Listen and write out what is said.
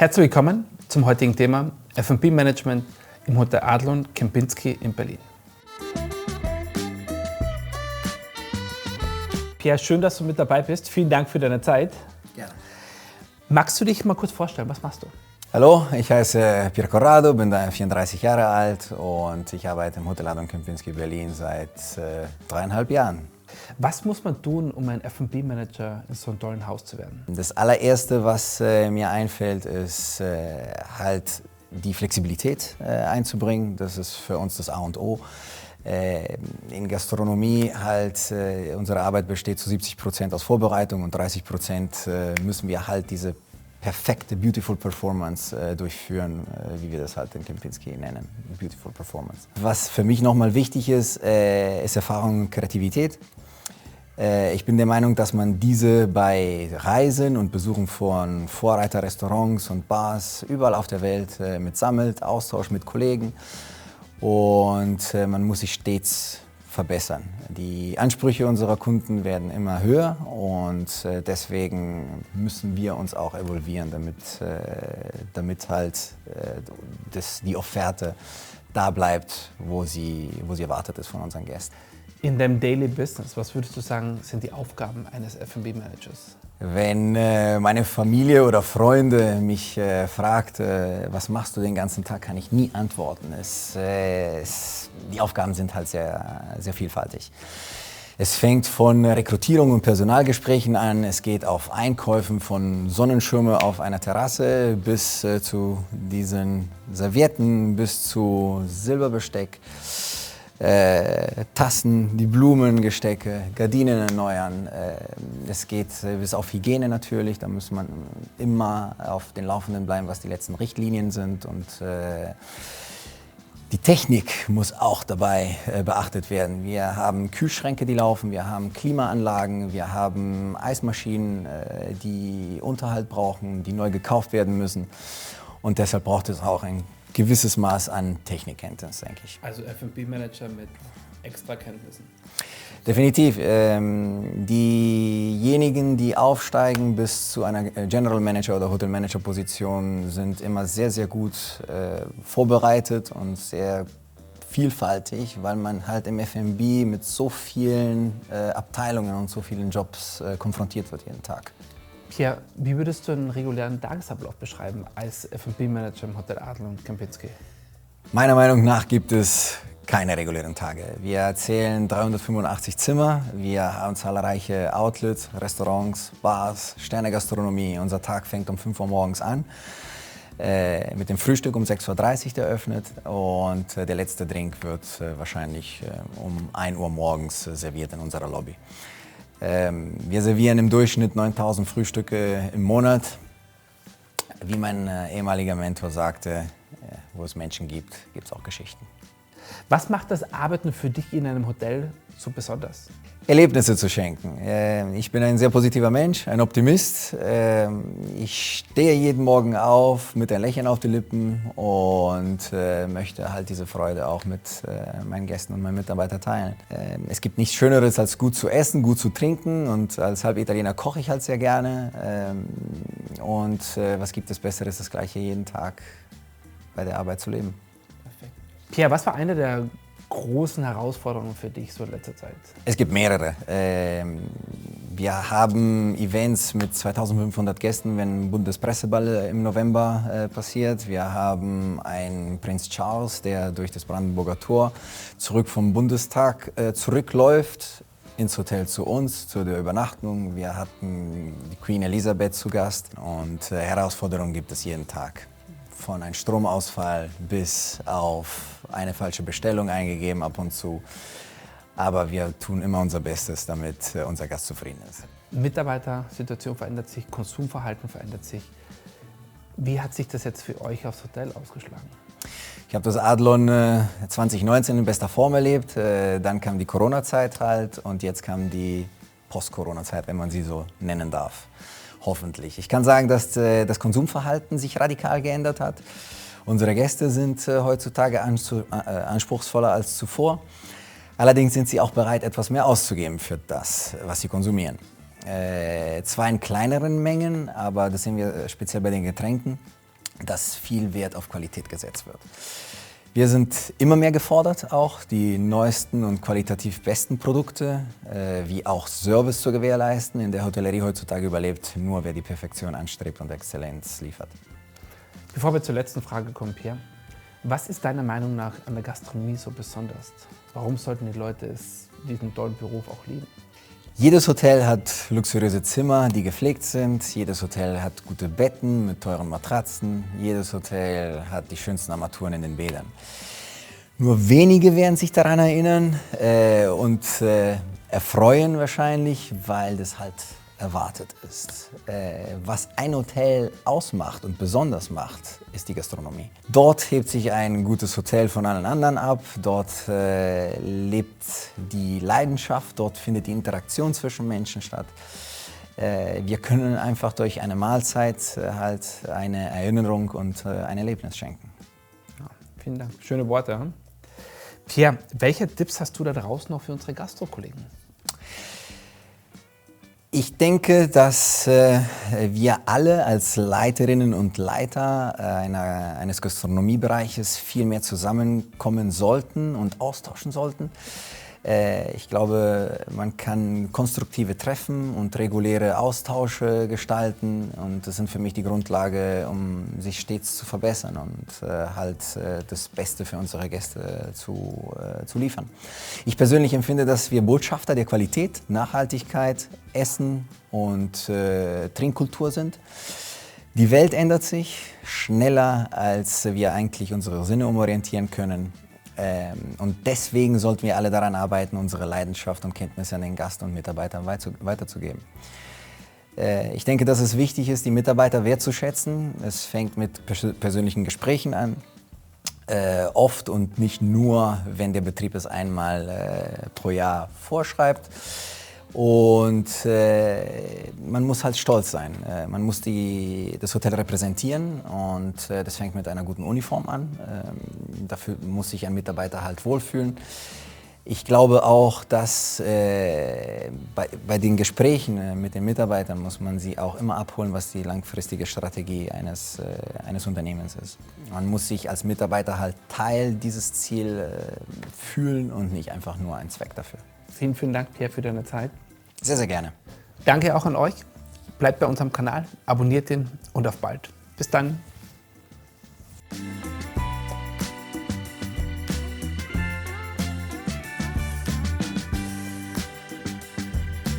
Herzlich willkommen zum heutigen Thema F&B Management im Hotel Adlon Kempinski in Berlin. Pierre, schön, dass du mit dabei bist. Vielen Dank für deine Zeit. Gerne. Magst du dich mal kurz vorstellen? Was machst du? Hallo, ich heiße Pierre Corrado, bin 34 Jahre alt und ich arbeite im Hotel Adlon Kempinski Berlin seit 3,5 Jahren. Was muss man tun, um ein F&B Manager in so einem tollen Haus zu werden? Das allererste, was mir einfällt, ist halt die Flexibilität einzubringen. Das ist für uns das A und O. In Gastronomie halt, unsere Arbeit besteht zu 70% aus Vorbereitung und 30% müssen wir halt diese perfekte Beautiful Performance durchführen, wie wir das halt in Kempinski nennen, Beautiful Performance. Was für mich nochmal wichtig ist, ist Erfahrung und Kreativität. Ich bin der Meinung, dass man diese bei Reisen und Besuchen von Vorreiterrestaurants und Bars überall auf der Welt mitsammelt, Austausch mit Kollegen und man muss sich stets verbessern. Die Ansprüche unserer Kunden werden immer höher und deswegen müssen wir uns auch evolvieren, damit halt die Offerte da bleibt, wo sie erwartet ist von unseren Gästen. In deinem Daily Business, was würdest du sagen, sind die Aufgaben eines F&B Managers? Wenn meine Familie oder Freunde mich fragt, was machst du den ganzen Tag, kann ich nie antworten. Die Aufgaben sind halt sehr, sehr vielfältig. Es fängt von Rekrutierung und Personalgesprächen an, es geht auf Einkäufen von Sonnenschirme auf einer Terrasse bis zu diesen Servietten, bis zu Silberbesteck. Tassen, die Blumengestecke, Gardinen erneuern. Es geht bis auf Hygiene natürlich, da muss man immer auf den Laufenden bleiben, was die letzten Richtlinien sind. Und die Technik muss auch dabei beachtet werden. Wir haben Kühlschränke, die laufen, wir haben Klimaanlagen, wir haben Eismaschinen, die Unterhalt brauchen, die neu gekauft werden müssen. Und deshalb braucht es auch ein gewisses Maß an Technikkenntnis, denke ich. Also F&B Manager mit extra Kenntnissen? Definitiv. Diejenigen, die aufsteigen bis zu einer General Manager oder Hotel Manager Position, sind immer sehr, sehr gut vorbereitet und sehr vielfältig, weil man halt im F&B mit so vielen Abteilungen und so vielen Jobs konfrontiert wird jeden Tag. Pierre, wie würdest du einen regulären Tagesablauf beschreiben als F&B Manager im Hotel Adlon Kempinski? Meiner Meinung nach gibt es keine regulären Tage. Wir zählen 385 Zimmer, wir haben zahlreiche Outlets, Restaurants, Bars, Sternegastronomie. Unser Tag fängt um 5 Uhr morgens an, mit dem Frühstück um 6.30 Uhr eröffnet und der letzte Drink wird wahrscheinlich um 1 Uhr morgens serviert in unserer Lobby. Wir servieren im Durchschnitt 9.000 Frühstücke im Monat. Wie mein ehemaliger Mentor sagte, wo es Menschen gibt, gibt es auch Geschichten. Was macht das Arbeiten für dich in einem Hotel so besonders? Erlebnisse zu schenken. Ich bin ein sehr positiver Mensch, ein Optimist. Ich stehe jeden Morgen auf mit ein Lächeln auf den Lippen und möchte halt diese Freude auch mit meinen Gästen und meinen Mitarbeitern teilen. Es gibt nichts Schöneres als gut zu essen, gut zu trinken und als Halbitaliener koche ich halt sehr gerne. Was gibt es Besseres, das Gleiche jeden Tag bei der Arbeit zu leben. Perfekt. Pierre, was war eine der großen Herausforderungen für dich so in letzter Zeit? Es gibt mehrere. Wir haben Events mit 2500 Gästen, wenn Bundespresseball im November passiert. Wir haben einen Prinz Charles, der durch das Brandenburger Tor zurück vom Bundestag zurückläuft ins Hotel zu uns, zu der Übernachtung. Wir hatten die Queen Elisabeth zu Gast und Herausforderungen gibt es jeden Tag. Von einem Stromausfall bis auf eine falsche Bestellung eingegeben ab und zu. Aber wir tun immer unser Bestes, damit unser Gast zufrieden ist. Mitarbeitersituation verändert sich, Konsumverhalten verändert sich. Wie hat sich das jetzt für euch aufs Hotel ausgeschlagen? Ich habe das Adlon 2019 in bester Form erlebt. Dann kam die Corona-Zeit halt und jetzt kam die Post-Corona-Zeit, wenn man sie so nennen darf. Hoffentlich. Ich kann sagen, dass das Konsumverhalten sich radikal geändert hat. Unsere Gäste sind heutzutage anspruchsvoller als zuvor. Allerdings sind sie auch bereit, etwas mehr auszugeben für das, was sie konsumieren. Zwar in kleineren Mengen, aber das sehen wir speziell bei den Getränken. dass viel Wert auf Qualität gesetzt wird. Wir sind immer mehr gefordert, auch die neuesten und qualitativ besten Produkte, wie auch Service zu gewährleisten. In der Hotellerie heutzutage überlebt nur, wer die Perfektion anstrebt und Exzellenz liefert. Bevor wir zur letzten Frage kommen, Pierre, was ist deiner Meinung nach an der Gastronomie so besonders? Warum sollten die Leute diesen tollen Beruf auch lieben? Jedes Hotel hat luxuriöse Zimmer, die gepflegt sind. Jedes Hotel hat gute Betten mit teuren Matratzen. Jedes Hotel hat die schönsten Armaturen in den Bädern. Nur wenige werden sich daran erinnern und erfreuen wahrscheinlich, weil das halt erwartet ist. Was ein Hotel ausmacht und besonders macht, ist die Gastronomie. Dort hebt sich ein gutes Hotel von allen anderen ab, dort lebt die Leidenschaft, dort findet die Interaktion zwischen Menschen statt. Wir können einfach durch eine Mahlzeit halt eine Erinnerung und ein Erlebnis schenken. Ja, vielen Dank. Schöne Worte. Hm? Pierre, welche Tipps hast du da draußen noch für unsere Gastrokollegen? Ich denke, dass wir alle als Leiterinnen und Leiter eines Gastronomiebereiches viel mehr zusammenkommen sollten und austauschen sollten. Ich glaube, man kann konstruktive Treffen und reguläre Austausche gestalten und das sind für mich die Grundlage, um sich stets zu verbessern und halt das Beste für unsere Gäste zu liefern. Ich persönlich empfinde, dass wir Botschafter der Qualität, Nachhaltigkeit, Essen und Trinkkultur sind. Die Welt ändert sich schneller, als wir eigentlich unsere Sinne umorientieren können. Und deswegen sollten wir alle daran arbeiten, unsere Leidenschaft und Kenntnisse an den Gast und Mitarbeitern weiterzugeben. Ich denke, dass es wichtig ist, die Mitarbeiter wertzuschätzen. Es fängt mit persönlichen Gesprächen an. Oft und nicht nur, wenn der Betrieb es einmal pro Jahr vorschreibt. Und man muss halt stolz sein. Man muss das Hotel repräsentieren und das fängt mit einer guten Uniform an. Dafür muss sich ein Mitarbeiter halt wohlfühlen. Ich glaube auch, dass bei den Gesprächen mit den Mitarbeitern muss man sie auch immer abholen, was die langfristige Strategie eines Unternehmens ist. Man muss sich als Mitarbeiter halt Teil dieses Ziels fühlen und nicht einfach nur ein Zweck dafür. Vielen, vielen Dank, Pierre, für deine Zeit. Sehr, sehr gerne. Danke auch an euch. Bleibt bei uns am Kanal, abonniert ihn und auf bald. Bis dann.